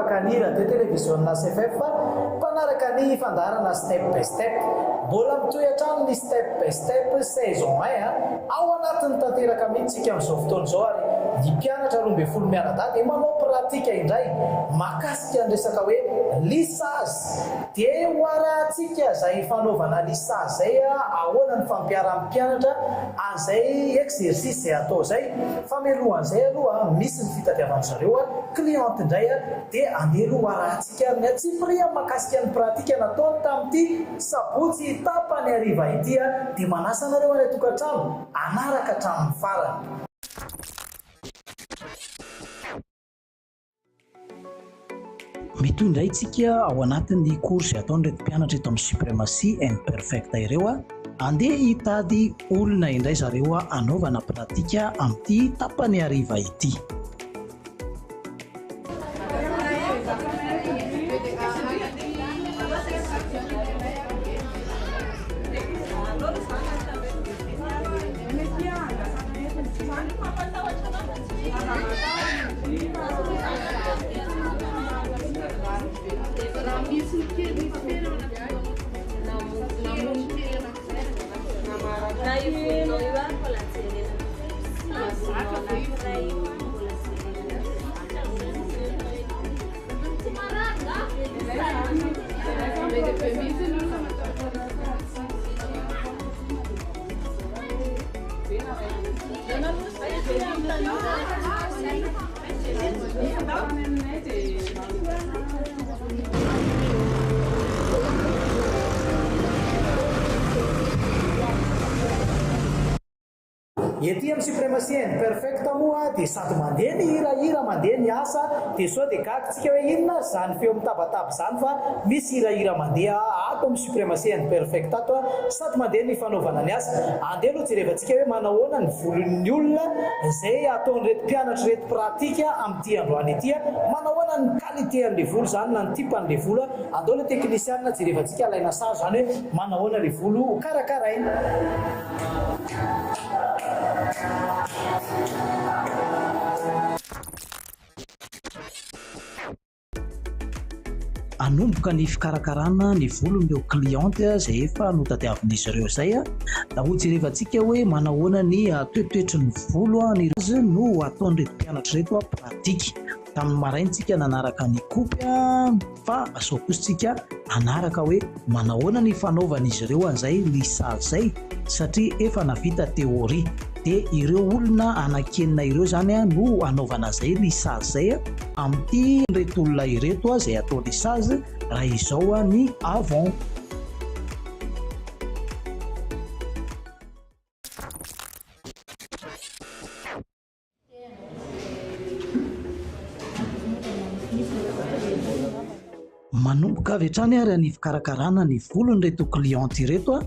mpakanira de télévision CFF mpanaraka ny fandarana step by step mbola mitoy hatrano ny step by step saison 1 ao anatin'ny tanteraka mihitsika amin'izao fotoana izao ary ny mpianatra 12 mianadahy dia manao pratika indray makasika ny resaka hoe lisage dia hoarahantsika izay fanaovana lisage zay ahoana ny fampiaran'ny mpianatra an'izay exercice izay atao izay famelohan'izay aloha misy ny fitadiavan'ny zareo cliente indray dia andeha aloha hoarahantsika ny atsipria makasika ny pratika nataony tamin'ity sabotsy tapany hariva ity dia manasa anareo any tokantrano anaraka hatramin'ny farany. Mitoy indray tsika ao anatin'ny kursy ataon'ireto mpianatra eto amin'ny supremacy and perfecta ireo andeha hitady olona indray zareo anaovana pratika amin'ity tapany hariva ity. Ety amin'ny supremacy and perfecta moa dia sady mandeha ny hirahira mandeha ny asa dia sao dia gagitsika hoe inona zany feo mitabataba zany fa misy hirahira mandeha ato amin'ny supremacy and perfecta ato sady mandeha ny fanaovana ny asa andeha aloha jerevantsika hoe manahoana ny volon'ny olona izay ataon'ireto mpianatra reto pratika amin'ity androany ity manahoana ny qualité an'ilay volo zany na ny tipan'ilay volo andao ilay teknisiana jerevantsika alaina sary zany hoe manahoana ilay volo karakaraina. Anomboka ny fikarakarana ny volon'ireo cliente izay efa notadiavin'izy ireo izay ho jerevantsika hoe manahoana ny toetoetry ny volo ny razy no ataon'ireto mpianatra reto pratika. Tamin'ny maraintsika nanaraka ny kopy fa azao kositsika anaraka hoe manahoana ny fanaovan'izy ireo an'izay lisage zay satria efa navita teoria dia ireo olona anakenina ireo zany no anaovana izay lisage zay amin'ity reto olona ireto izay atao lisage raha izao ny avant. Manomboka avy hatrany ary ny fikarakarana ny volony reto cliente ireto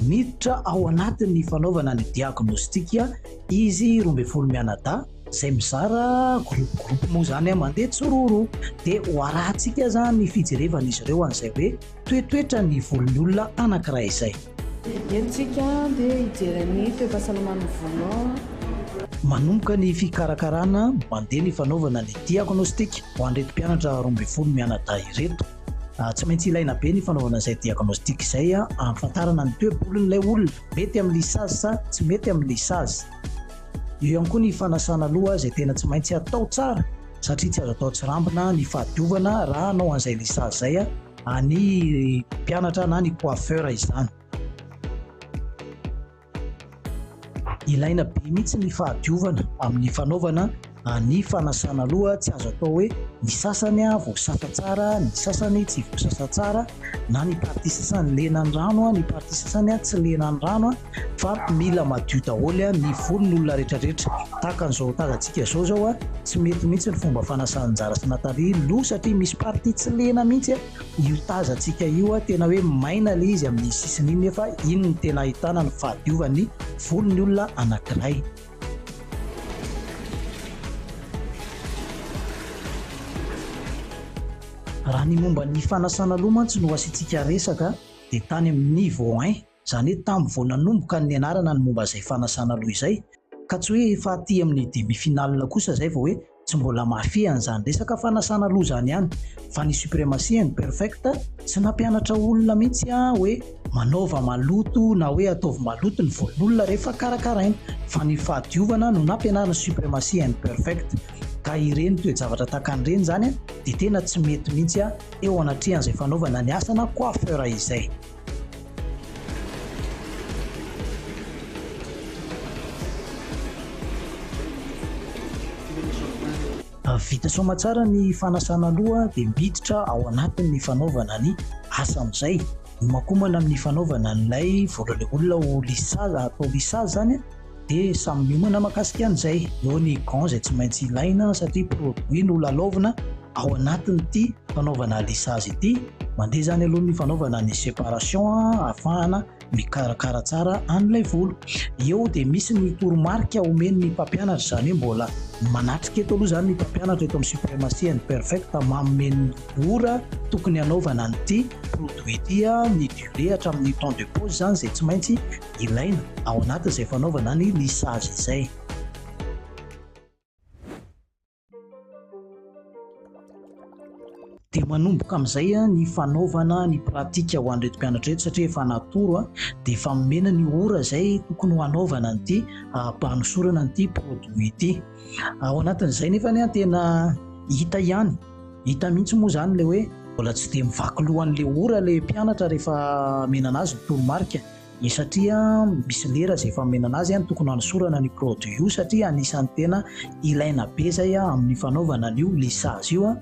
miditra ao anatin'ny fanaovana ny diagnostika izy 12 mianadahy izay mizara groupe moa zany mandeha tsororo dia hoarahantsika zany ny fijerevan'izy ireo an'izay hoe toetoetra ny volon'ny olona anankiray izay. Entsika dia hijereny toe-pasalaman'ny volo. Manomboka ny fikarakarana mandeha ny fanaovana ny diagnostika ho an'ireto mpianatra 12 mianadahy ireto. Tsy maintsy ilaina be ny fanaovana izay diagnostika izay ahafantarana ny toe-bolon'ilay olona mety amin'ny lisage sa tsy mety amin'ny lisage. Eo ihany koa ny fanasana loha izay tena tsy maintsy atao tsara satria tsy azo atao tsirambina ny fahadiovana raha anao an'izay lisage izay ny mpianatra na ny coiffeur izany. Ilaina be mihitsy ny fahadiovana amin'ny fanaovana ny fanasana loha. Tsy azo atao hoe ny sasany voasasa tsara, ny sasany tsy voasasa tsara, na ny partie sasany lena ny rano, ny partie sasany tsy lena ny rano, fa mila madio daholo ny volon'olona rehetrarehetra. Tahaka an'izao tazantsika zao tsy mety mihitsy ny fomba fanasana njara sy natary loha satria misy partie tsy lena mihitsy io tazantsika io tena hoe maina le izy amin'ny sisiny iny nefa iny ny tena ahitana ny fahadiovan'ny volon'ny olona anankiray. Raha ny momba ny fanasana loha mantsy no asitsika resaka dia tany amin'ny niveau 1 zany hoe tamin'ny vao nanomboka ny anarana ny momba izay fanasana loha izay ka tsy hoe efa aty amin'ny demi-finale kosa izay vao hoe tsy mbola mafian'izany resaka fanasana loha zany ihany fa ny suprématie and perfect tsy nampianatra olona mihitsy hoe manaova maloto na hoe ataovy maloto ny volon'olona rehefa karakaraina fa ny fahadiovana no nampianarana suprématie and perfect ka ireny toe-javatra takan'ireny zany dia tena tsy mety mihitsy eo anatrehan'izay fanaovana ny asana coiffeur izay. Vita soamantsara ny fanasana loha dia miditra ao anatin'ny fanaovana ny asa amin'izay nomakomana amin'ny fanaovana n'ilay voalohan'ilay olona ho lisage atao lisage zany dia samy miomana makasika an'izay eo ny gant izay tsy maintsy ilaina satria produit no lalaovina ao anatin'ity fanaovana lisage ity mandeha zany aloha ny fanaovana ny séparation ahafahana mikarakara tsara an'ilay volo. Eo dia misy ny toromarika omen'ny mpampianatra zany hoe mbola manatrika eto aloha zany ny mpampianatra eto amin'ny suprématie and perfect manome ora tokony hanaovana an'ity produit ity ny durée hatramin'ny temps de pause zany izay tsy maintsy ilaina ao anatin'izay fanaovana ny lisage izay. Dia manomboka amin'izay ny fanaovana ny pratika ho an'ireto mpianatra reto satria efa natoro dia efa momena ny ora izay tokony ho hanaovana an'ity mpanosorana an'ity produit ity. Ao anatin'izay nefa tena hita ihany hita mihitsy moa zany ilay hoe mbola tsy dia mivaky lohan'ilay ora ilay mpianatra rehefa menana azy ny toromarika satria misy lera izay efa menana azy tokony hanosorana ny produit io satria anisan'ny tena ilaina be zay amin'ny fanaovana an'io lisage io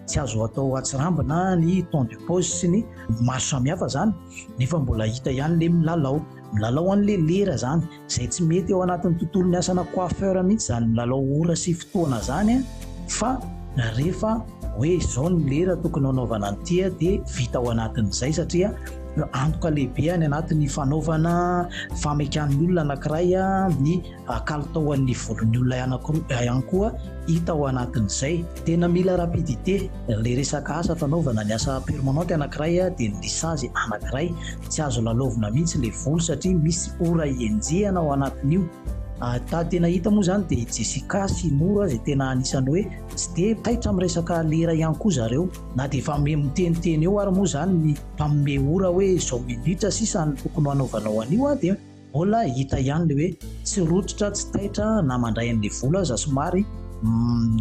tsy azo atao atsirambina ny temps de pause sy ny maro samihafa zany nefa mbola hita ihany le milalao an'le lera zany izay tsy mety ao anatin'ny tontolon'ny asana coiffeur mihitsy zany milalao ora sy fotoana zany fa rehefa hoe izao ny lera tokony hanaovana an'ity dia vita ao anatin'izay satria antoka lehibe any anatin'ny fanaovana famekan'ny olona anankiray ny kalitaon'ny volon'ny olona ihany koa hita ao anatin'izay. Tena mila rapidité le resaka asa fanaovana ny asa permanente anankiray dia ny lisage anankiray tsy azo lalaovina mihitsy le volo satria misy ora ienjehana ao anatin'io. Tena hita moa zany dia Jessica sy Nora izay tena anisany hoe tsy dia taitra amin'ny resaka lera ihany koa zareo na dia efa miteniteny eo ary moa zany ny mpaminome ora hoe izao minitra sisa ny tokony hanaovanao an'io dia mbola hita ihany le hoe tsy rototra tsy taitra na mandray an'le volo aza somary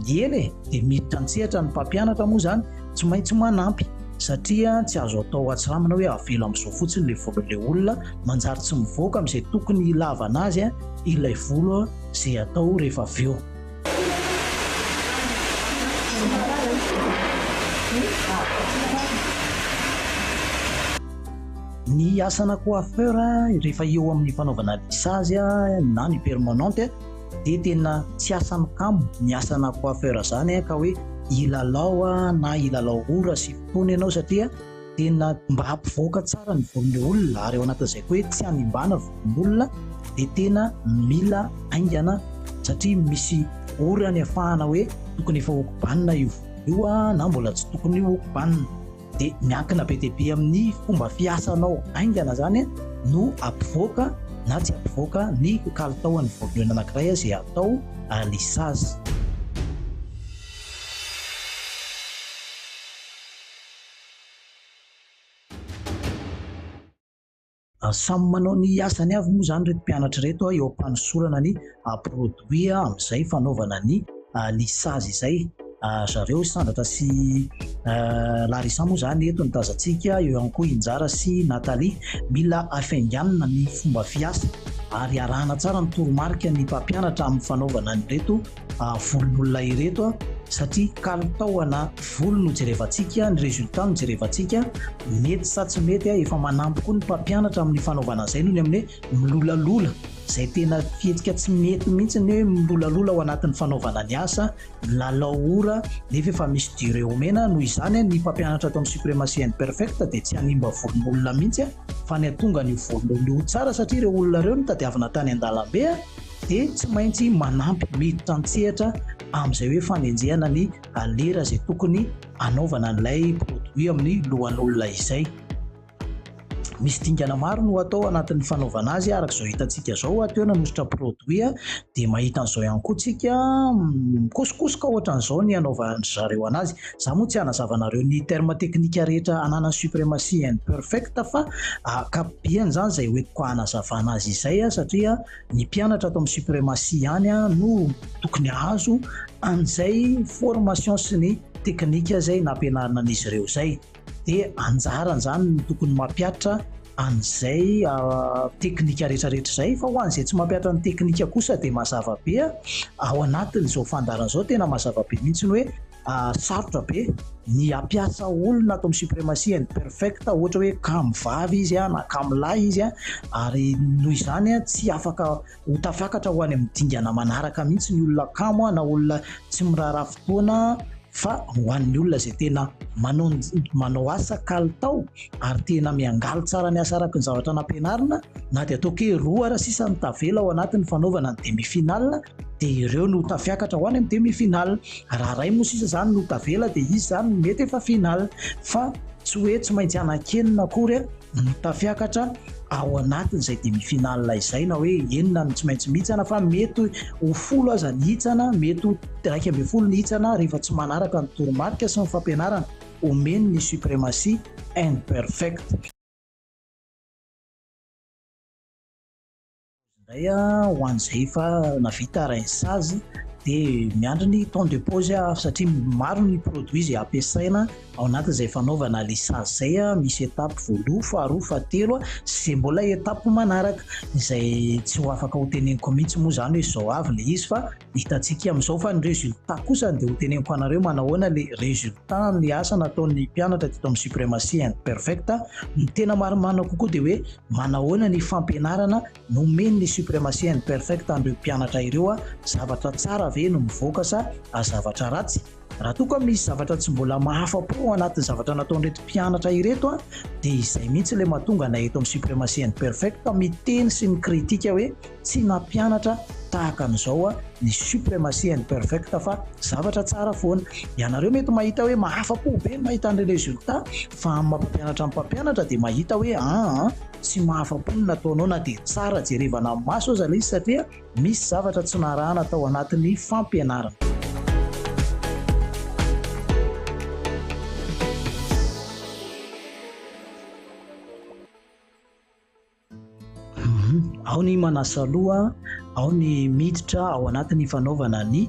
ely dia miditra antsehatra ny mpampianatra moa zany tsy maintsy manampy satria tsy azo atao atsiramina hoe avela amin'izao fotsiny le volon'ilay olona manjary tsy mivoaka amin'izay tokony hilavana azy ilay volo izay atao rehefa avy eo. Ny asana coiffeur rehefa eo amin'ny fanaovana lisage na ny permanente dia tena tsy asany kamo ny asana coiffeur zany ka hoe ilalao na ilalao ora sy fotoana ianao satria tena mba hampivoaka tsara ny volon'ilay olona ary ao anatin'izay koa hoe tsy hanimbana volon'olona dia tena mila aingana satria misy ora ny ahafahana hoe tokony efa okobanina io io na mbola tsy tokony okobanina dia miankina be dia be amin'ny fomba fiasanao aingana zany no ampivoaka na tsy ampivoaka ny kalitaon'ny volon'olona anankiray izay atao lisage. Samy manao ny asany avy moa zany reto mpianatra reto eo ampanosorana ny produit amin'izay fanaovana ny lisage izay. Zareo Sandatra sy Larissa moa zany eto ny tazantsika eo ihany koa Injara sy Nathalie mila afainganina ny fomba fiasa ary arahana tsara ny toromarika ny mpampianatra amin'ny fanaovana an'ireto volon'olona ireto satria kalitaona volo no jerevantsika ny résultat no jerevantsika mety sa tsy mety efa manampy koa ny mpampianatra amin'ny fanaovana izay noho ny amin'ny milolalola izay tena fihetsika tsy mety mihitsy ny hoe milolalola ao anatin'ny fanaovana ny asa lalao ora nefa efa misy durée omena noho izany ny mpampianatra atao amin'ny suprématie and perfect dia tsy hanimba volon'olona mihitsy fa ny atonga ny volon'olona tsara satria ireo olona ireo no tadiavina tany an-dalambe dia tsy maintsy manampy miditra antsehatra amin'izay hoe fanenjehana ny lera izay tokony hanaovana an'ilay produit amin'ny lohan'olona izay. misy dingana maro no atao anatin'ny fanaovana azy arak'izao hitantsika zao ateo nanositra produit dia mahita an'izao ihany koa tsika mikosokosoka ohatran'izao ny anaovan'zareo anazy. Za moa tsy hanazavanareo ny terme teknika rehetra ananan'ny suprématie and perfect fa akapiany zany zay hoentiko hanazavana azy izay satria ny mpianatra ato amin'ny suprématie ihany no tokony azo an'izay formation sy ny teknika zay nampianarina an'izy ireo zay. Dia anjarany zany no tokony mampiatra an'izay teknika rehetrarehetra zay, fa ho an'izay tsy mampiatra ny teknika kosa dia mazava be ao anatin'izao fandaran'izao tena mazava be mihitsy ny hoe sarotra be ny ampiasa olona ato amin'ny suprématie and perfect ohatra hoe kamivavy izy na kamilahy izy ary noho izany tsy afaka ho tafiakatra ho any amin'ny dingana manaraka mihitsy ny olona kamo na olona tsy miraharaha fotoana, fa ho an'ny olona zay tena manao asa kalitao ary tena miangaly tsara ny asa araka ny zavatra nampianarina, na dia atao ke roa ara sisa ny tavela ao anatin'ny fanaovana ny demi-finale dia ireo no tafiakatra ho any amin'ny demi-finale. Raha ray moa sisa zany no tavela dia izy zany mety efa finale, fa tsy hoe tsy maintsy anakenina akory no tafiakatra ao anatin'izay demi-finale izay, na hoe enina no tsy maintsy mihitsana fa mety ho 10 aza ny hitsana, mety ho 12 ny hitsana rehefa tsy manaraka ny toromarika sy ny fampianarana omeny ny suprématie and perfect. Izay ho an'izay fa navita rainsazy dia miandry ny temps de pause satria maro ny produit zay ampiasaina ao anatin'izay fanaovana lissazy zay misy étape voaloha, faharoa, fahatelo sy mbola étape manaraka izay tsy ho afaka ho teneniko mihitsy moa zany hoe zao avy le izy, fa hitantsika amin'izao fa ny résultat kosa dia ho teneniko anareo manahoana le résultat ny asa nataon'ny mpianatra teto amin'ny suprématie and perfect. Ny tena maromana kokoa dia hoe manahoana ny fampianarana nomeny ny suprématie and perfect andreo mpianatra ireo zavatra tsara ve no mivoaka sa zavatra ratsy. Raha toa ka misy zavatra tsy mbola mahafa-po anatin'ny zavatra nataon'ireto mpianatra ireto dia izay mihitsy ilay mahatonga na eto amin'ny suprématie and perfect miteny sy mikritika hoe tsy nampianatra tahaka an'izao ny suprématie and perfect fa zavatra tsara foana. Ianareo mety mahita hoe mahafa-po be mahita an'ilay résultat, fa amin'ny mpampianatra amin'ny mpampianatra dia mahita hoe tsy mahafa-po ny nataonao na dia tsara jerevana amin'ny maso aza ilay izy satria misy zavatra tsy narahana tao anatin'ny fampianarana. Ao ny manasa loha, ao ny miditra ao anatin'ny fanaovana ny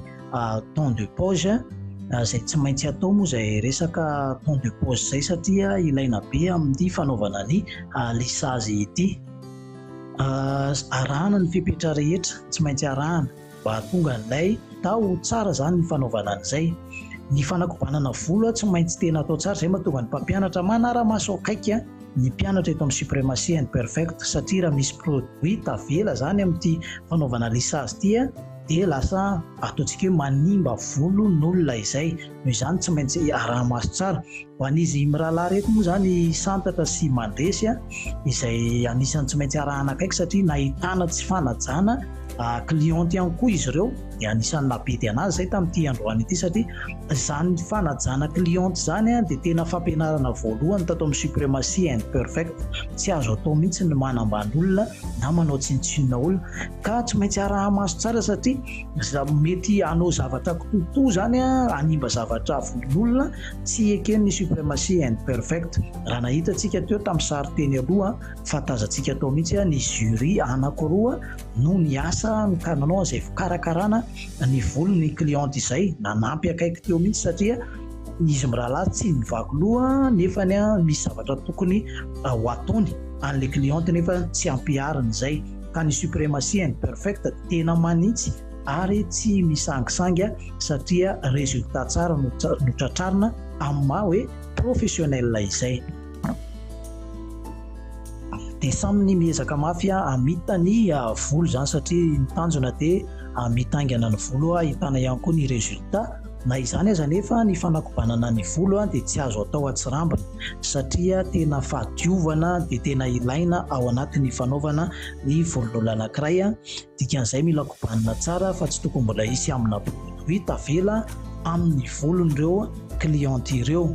temps de pause zay tsy maintsy atao moa zay resaka temps de pause zay satria ilaina be amin'ny fanaovana ny lissazy ity. Arahana ny fepetra rehetra, tsy maintsy arahana mba hatonga an'ilay tao tsara zany ny fanaovana an'izay. Ny fanakobanana volo tsy maintsy tena atao tsara, zay mahatonga ny mpampianatra manara-maso akaiky ny mpianatra eto amin'ny suprématie and perfect satria raha misy produit tavela zany amin'ity fanaovana lissazy ity dia lasa ataontsika hoe manimba volo n'olona izay. Noho izany tsy maintsy araha-maso tsara ho an'izy mirahalahy reto moa zany santatra sy mandresy izay anisany tsy maintsy arahana akaiky satria nahitana tsy fanajana cliente ihany koa izy ireo dia anisany nabedy anazy zay tamin'ity androany ity satria izany fanajana cliente zany dia tena fampianarana voalohany tato amin'ny suprématie and perfect. Tsy azo atao mihitsy ny manambany olona na manao tsinontsinona olona, ka tsy maintsy araha-maso tsara satria mety hanao zavatra kototo zany animba zavatra volon'olona tsy ekeny ny suprématie and perfect. Raha nahitantsika teo tamin'ny sary teny aloha fantazantsika tao mihitsy ny jury anankiroa no ny asa ka nanao izay fikarakarana ny volon'ny cliente izay, nanampy akaiky teo mihitsy satria izy mirahalahy tsy mivaky loha nefa misy zavatra tokony ho ataony an'ilay cliente nefa tsy ampiariny izay. Ka ny suprématie and perfect tena manitsy ary tsy misangisangy satria résultat tsara no tratrarina amin'ny maha hoe professionnel izay. Dia samy ny miezaka mafy amita ny volo zany satria ny tanjona dia mitangana ny volo ahitana ihany koa ny résultat. Na izany aza nefa ny fanakobanana ny volo dia tsy azo atao atsirambina satria tena fahadiovana dia tena ilaina ao anatin'ny fanaovana ny volon'olona anankiray. Dikan'izay mila kobanina tsara fa tsy tokony mbola hisy amina produit tavela amin'ny volon'ireo cliente ireo.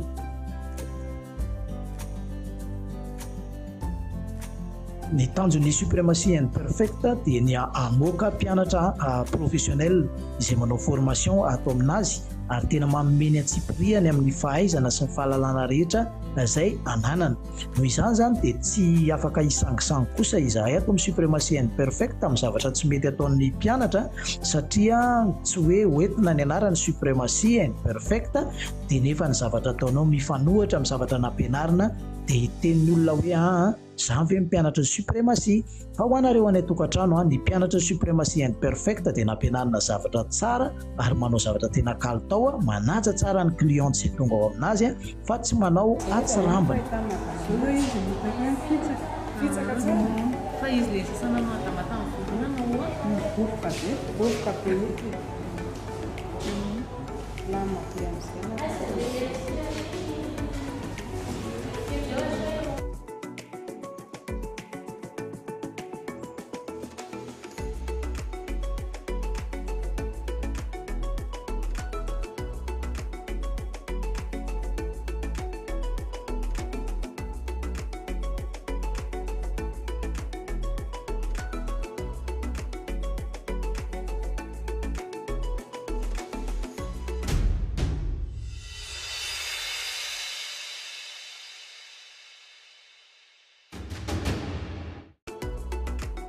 ny tanjon'ny suprématie imperfecte dia ny amoaka mpianatra professionnel izay manao formation atao aminazy ary tena mameny atsipiriany amin'ny fahaizana sy ny fahalalana rehetra izay ananana. Noho izany zany dia tsy afaka hisangisangy kosa izahay ato amin'ny suprématie imperfecte amin'ny zavatra tsy mety ataon'ny mpianatra satria tsy hoe hoentina ny anarany suprématie imperfecte dia nefa ny zavatra ataonao mifanohitra amin'ny zavatra nampianarina dia hitenin'ny olona hoe zany ve mpianatra suprématie. Fa ho anareo any tokantrano ny mpianatra suprématie imperfecte dia nampianarina zavatra tsara ary manao zavatra tena kalitao manaja tsara ny client izay tonga ao aminazy fa tsy manao atsirambina. Fa izy le sasana matamata amin'ny volona na bovoka be bovoka be lama be amin'izay.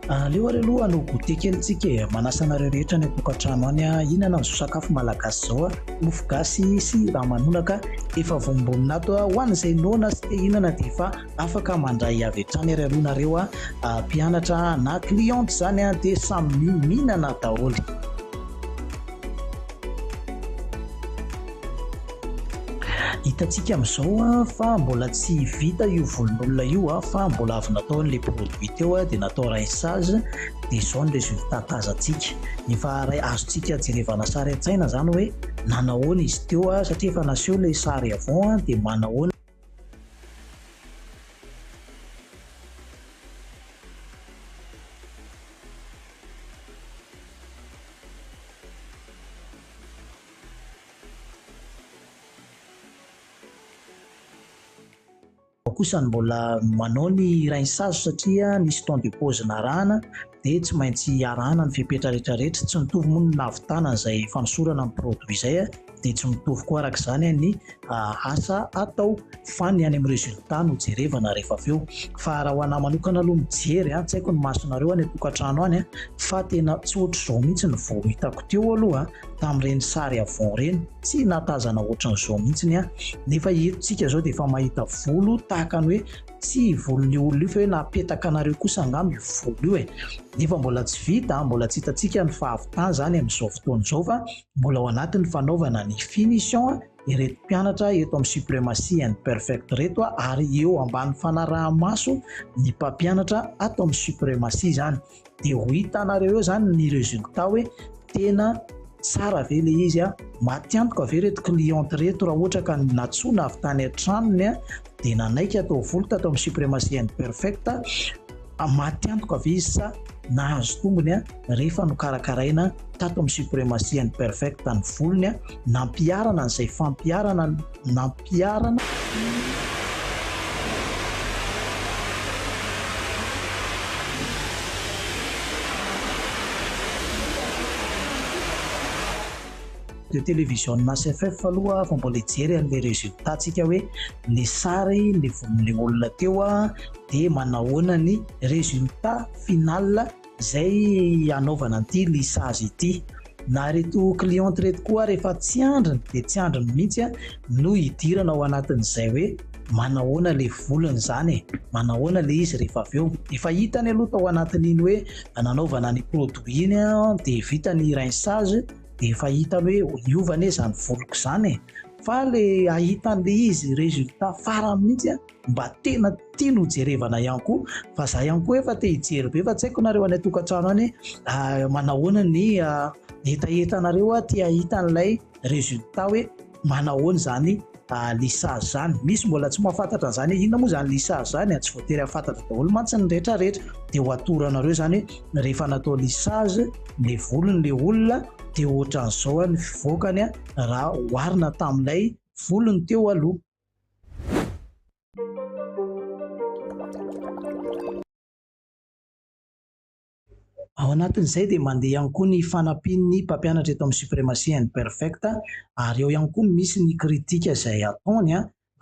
Aleo ary aloha no goûter kelitsika manasanareo rehetra ny tokantrano any inana ny sakafo malagasy zao mofo gasy sy ramanonaka efa vombonina ato ho an'izay noana sy te hinana dia efa afaka mandray avy hatrany ary alohanareo mpianatra na cliente zany dia samy mihinana daholo. Hitantsika amin'izao fa mbola tsy vita io volon'olona io fa mbola avy natao n'ilay produit teo dia natao rinçage dia izao ny résultat tazantsika. Efa azontsika jerevana sary an-tsaina zany hoe nanahoana izy teo satria efa naseho ilay sary avant dia manahoana. Kosa mbola manao ny rinçage satria nisy temps de pause narahana dia tsy maintsy arahana ny fepetra rehetrarehetra tsy mitovy moa ny navitanana izay fanosorana amin'ny produit izay dia tsy mitovy koa araka izany ny asa atao fa ny any amin'ny résultat no jerevana rehefa avy eo. Fa raha ho anahy manokana aloha mijery tsy haiko ny masonareo any tokantrano any fa tena tsy ohatr'izao mihitsy ny vao hitako teo aloha tamin'ireny sary avant reny tsy natazana ohatran'izao mihitsy nefa etontsika zao dia efa mahita volo tahaka ny hoe tsy volon'ny olona io fa hoe napetaka anareo kosa angamba io volo io nefa mbola tsy vita mbola tsy hitantsika ny fahavitana zany amin'izao fotoana izao fa mbola ao anatin'ny fanaovana ny finition ireto mpianatra eto amin'ny suprématie imperfecte reto ary eo ambany fanaraha-maso ny mpampianatra ato amin'ny suprématie zany dia ho hitanareo eo zany ny résultat hoe tena tsara ve le izy matiantoka ve reto cliente reto raha ohatra ka natsona avy tany an-tranony dia nanaika atao volo tato amin'ny suprématie imperfecte matiantoka ve izy sa nahazo tombony rehefa nokarakaraina tato amin'ny suprématie imperfecte ny volony nampiarana n'izay fampiarana nampiarana. De télévision na CFF aloha fa mbola hijery an'ilay résultat tsika hoe ny sary ny volon'ilay olona teo dia manahoana ny résultat final izay anaovana an'ity lissage ity. Na reto cliente reto koa rehefa tsy andriny dia tsy andriny mihitsy no hidirana ao anatin'izay hoe manahoana le volony zany manahoana le izy rehefa avy eo efa hitany aloha tao anatin'iny hoe nanaovana ny produit iny dia vita ny rinçage dia efa hitany hoe hiovana izany voloko izany fa le ahitan'le izy résultat farany mihitsy mba tena tiany hojerevana ihany koa fa za ihany koa efa te hijery be fa tsy haiko nareo any tokantrano any manahoana ny etaetanareo tia hitan'ilay résultat hoe manahoana zany lissage zany. Misy mbola tsy mahafantatra an'izany inona moa zany lissage zany tsy voatery hafantatra daholo mantsy ny rehetrarehetra dia ho atoranareo zany rehefa natao lissage ny volon'le olona dia ohatran'izao ny fivoakany raha oharina tamin'ilay volony teo aloha. Ao anatin'izay dia mandeha ihany koa ny fanampin'ny mpampianatra eto amin'ny suprematie and perfecta, ary eo ihany koa misy ny kritika izay ataony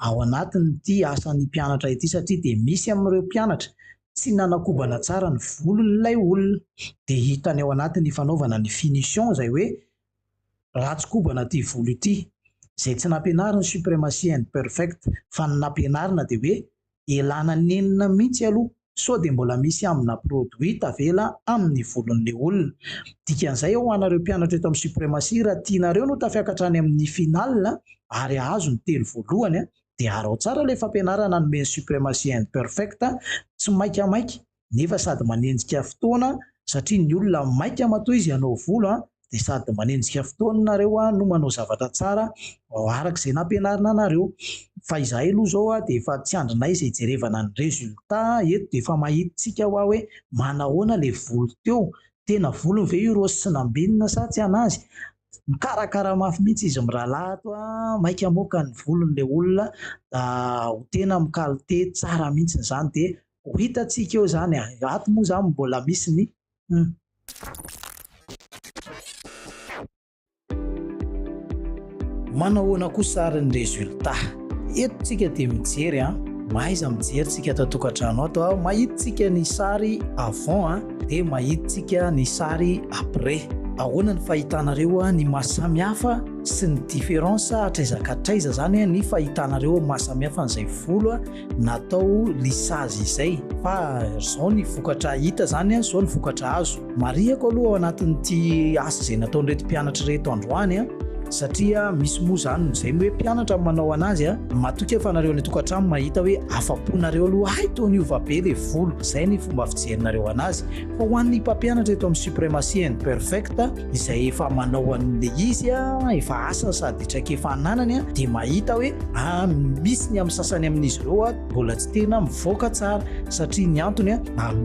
ao anatin'ity asan'ny mpianatra ity, satria dia misy amin'ireo mpianatra tsy nanakobana tsara ny volon'ilay olona, dia hitany ao anatin'ny fanaovana ny finition izay hoe ratsikobana ity volo ity, izay tsy nampianarina ny suprematie and perfect fa ny nampianarina dia hoe elana nenina mihitsy aloha sao dia mbola misy amina produit tavela amin'ny volon'ilay olona. Dikan'izay ho anareo mpianatra eto amin'ny suprematie, raha tianareo no tafiakatra any amin'ny final ary ahazo ny telo voalohany dia arao tsara ilay fampianarana nomeny suprematie and perfect, tsy maikamaika nefa sady manenjika fotoana, satria ny olona maika matoa izy hanao volo dia sady manenjika fotoana nareo no manao zavatra tsara arak'izay nampianarina anareo. Fa izahay aloha zao dia efa tsy andrinay izay jerevana ny resultat eto, dia efa mahitsika hoe manahoana ilay volo teo, tena volo ve io rosy sy nambinina sa tsy anazy, mikarakara mafy mihitsy izy mirahalato maika moka ny volon'ilay olona, ho tena mikalite tsara mihitsy izany, dia ho hitantsika eo izany ato moa izany mbola misy ny manahoana koa sary ny resultat. Eto tsika dia mijery maiza mijery tsika ato tokantrano ato, mahitsika ny sary avant dia mahitsika ny sary après. Ahoana ny fahitanareo ny mahasamihafa sy ny différence hatraizakatraiza zany ny fahitanareo mahasamihafa n'izay volo natao lisage izay, fa zao ny vokatra hita zany, zao ny vokatra azo. Mariako aloha ao anatin'ity asa izay nataon'ireto mpianatra reto androany, satria misy moa zany izay hoe mpianatra manao anazy matoka efa nareo ny tokantrano mahita hoe afaponareo aloha tony ova be le volo, izay ny fomba fijerinareo anazy. Fa ho an'ny mpampianatra eto amin'ny suprematie and perfecta izay efa manao an'le izy efa asa sady traika efa ananany dia mahita hoe misy ny amin'ny sasany amin'izy ireo mbola tsy tena mivoaka tsara, satria ny antony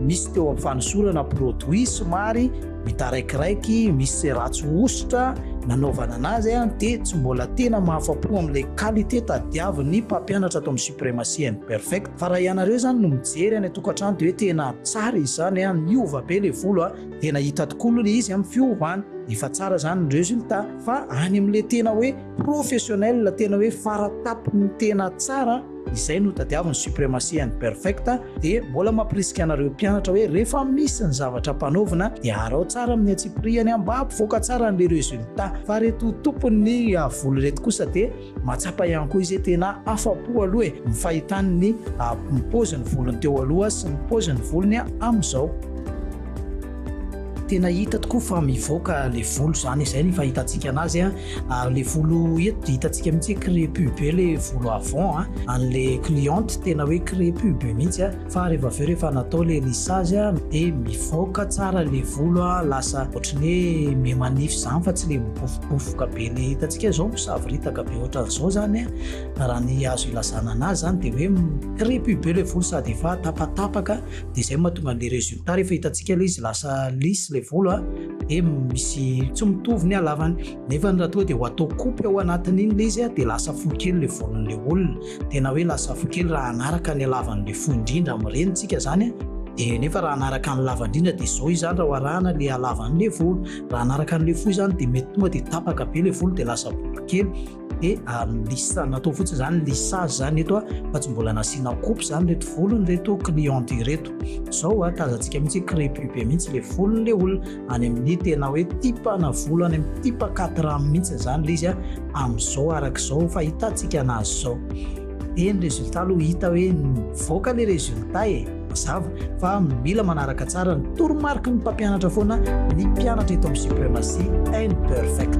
misy teo amin'ny fanosorana produit somary mitaraikiraiky, misy ratsy ositra nanaovana anazy dia tsy mbola tena mahafapo amin'ilay qualité tadiavin'ny mpampianatra atao amin'ny suprematie and perfect. Fa raha ianareo zany no mijery any tokantrano dia hoe tena tsara izy zany, miova be le volo, tena hita tokoa aloha le izy amin'ny fiovana, efa tsara zany ny resultat. Fa any amin'ilay tena hoe professionnel, tena hoe faratapony tena tsara, izay no tadiavin'ny suprematie and perfecta, dia mbola mampirisika anareo mpianatra hoe rehefa misy ny zavatra mpanaovina dia arao tsara amin'ny atsipriany mba hampivoaka tsara n'le resultat. Fa reto tompony volo reto kosa dia matsapa ihany koa izy tena afapo aloha mifahitany ny paoziny volony teo aloha sy ny paoziny volony amin'izao. Tena hita tokoa fa mivoaka le volo zany, izay ny fahitantsika anazy le volo eto hitantsika mihitsy crépube le volo avant an'le cliente, tena hoe crépube mihitsy fa rehefa aveo rehefa natao le lissage dia mivoaka tsara le volo, lasa ohatran'ny hoe memanify zany fa tsy le mibofobofoka be le hitantsika zao misavoritaka be ohatra zao zany raha ny azo ilasana anazy zany, dia hoe crépube le volo sady efa tapatapaka, dia izay mahatonga le resultat rehefa hitantsika le izy lasa lisy le volo dia misy tsy mitovy ny halavany. Nefa raha toa dia ho atao kopy ao anatin'iny le izy dia lasa fohy kely le volon'le olona, tena hoe lasa fohy kely raha anaraka ny halavan'le fohy indrindra mirenitsika zany dia nefa raha anaraka ny lava indrindra dia zao izy zany raha arahana le halavan'le volo, raha anaraka n'le fohy zany dia mety tonga dia tapaka be le volo dia lasa boribory kely. Dia natao fotsiny zany lissage zany eto fa tsy mbola nasiana kopy zany reto volony reto cliente reto. Zao tazantsika mihitsy crépube mihitsy le volon'le olona any amin'ny tena hoe tipana volo, any amin'ny tipa 4 ans mihitsy zany le izy amin'izao arak'izao fa hitantsika anazy zao. Dia ny resultat aloha hita hoe mivoaka le resultat mazava, fa mila manaraka tsara ny toromarika ny mpampianatra foana ny mpianatra eto amin'ny suprematie and perfect.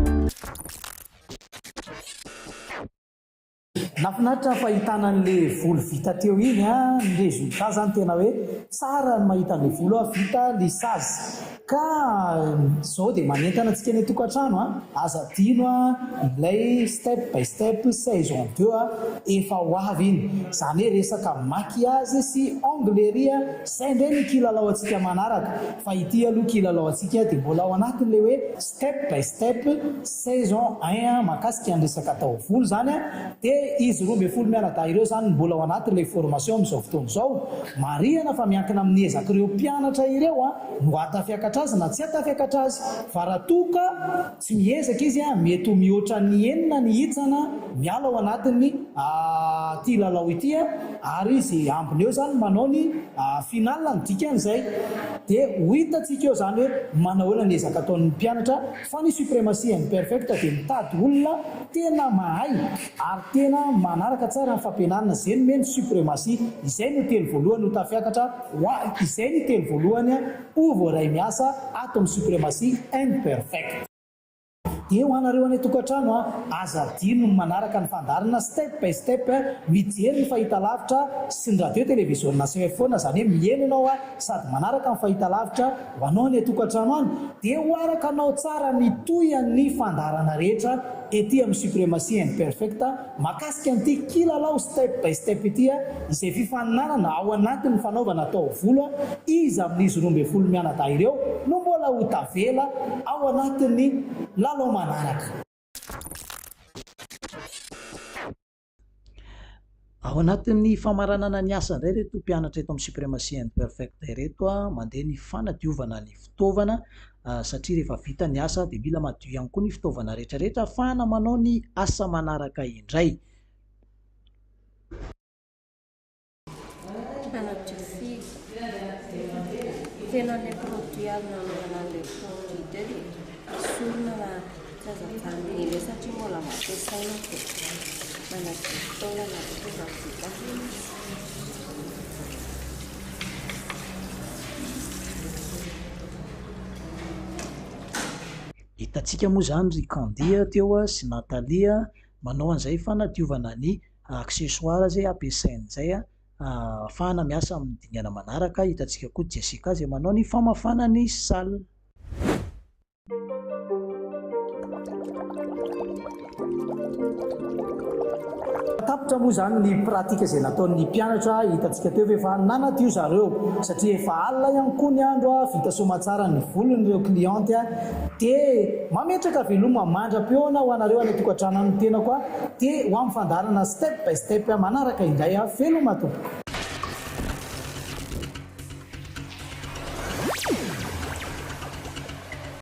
Nafinaritra fahitana an'le volo vita teo iny ny resultat zany tena hoe tsara ny mahita an'le volo vita lissage. Ka zao dia manentana antsika ny tokantrano aza dino ilay step by step saison 2 efa ho avy iny, izany hoe resaka maquillage sy onglerie izay indray ny kilalao antsika manaraka. Fa ity aloha kilalao antsika dia mbola ao anatin'le hoe step by step saison 1 mahakasika ny resaka taovolo zany dia izy 12 mianadahy ireo zany mbola ao anatin'ilay formation amin'izao fotoana izao, marihana fa miankina amin'ny ezak'ireo mpianatra ireo no atafiakatra azy na tsy atafiakatra azy, fa raha toka tsy miezaka izy mety ho mihoatra ny 9 ny hitsana miala ao anatin'ny ity lalao ity ary izy ambiny eo zany manao ny final ny dikan'izay, dia ho hitantsika eo zany hoe manao hoe ny ezaka ataon'ny mpianatra fa ny suprématie and perfecta dia mitady olona tena mahay ary tena manaraka tsara ny fampianarana izay no meny suprématie. Izay no telo voalohany ho tafiakatra izay no telo voalohany ho voaray miasa ato amin'ny suprématie and perfect. Dia ho anareo any tokantrano aza dino manaraka ny fandarana step by step, mijery ny fahitalavitra sy ny radio télévision na smartphone, zany hoe mihaino ianao sady manaraka ny fahitalavitra ho anao any tokantrano any, dia ho araka anao tsara ny toyan'ny fandarana rehetra ety amin'ny suprématie and perfecta makasika an'ity kilalao step by step ity izay fifaninanana ao anatin'ny fanaovana taovolo izy amin'izy 12 mianadahy ireo no mbola ho tavela ao anatin'ny lalao manaraka. Ao anatin'ny famaranana ny asa indray reto mpianatra eto amin'ny suprématie and perfecta ireto mandeha ny fanadiovana ny fitaovana, satria rehefa vita ny asa dia mila madio ihany koa ny fitaovana rehetrarehetra ahafahana manao ny asa manaraka indray. Tena ilay produit anaovana ilay produit dia sorona raha tsy azafany ilay satria mbola mampiasaina dia manadio fitaovana tonga vita. Hitantsika moa zany ry Candy teo sy Natalia manao an'izay fanadiovana ny accessoire izay ampiasain'izay ahafahana miasa amin'ny dingana manaraka. Hitantsika koa Jessica izay manao ny famafana ny salle. Tapitra moa zany ny pratika izay nataon'ny mpianatra, hitantsika teo efa nanadio zareo satria efa alina ihany koa ny andro vita soamantsara ny volon'ireo klianty dia mametraka veloma mandra-peona ho anareo any tokantrano any tena koa, dia ho amin'ny fandarana step by step manaraka indray veloma tompoko.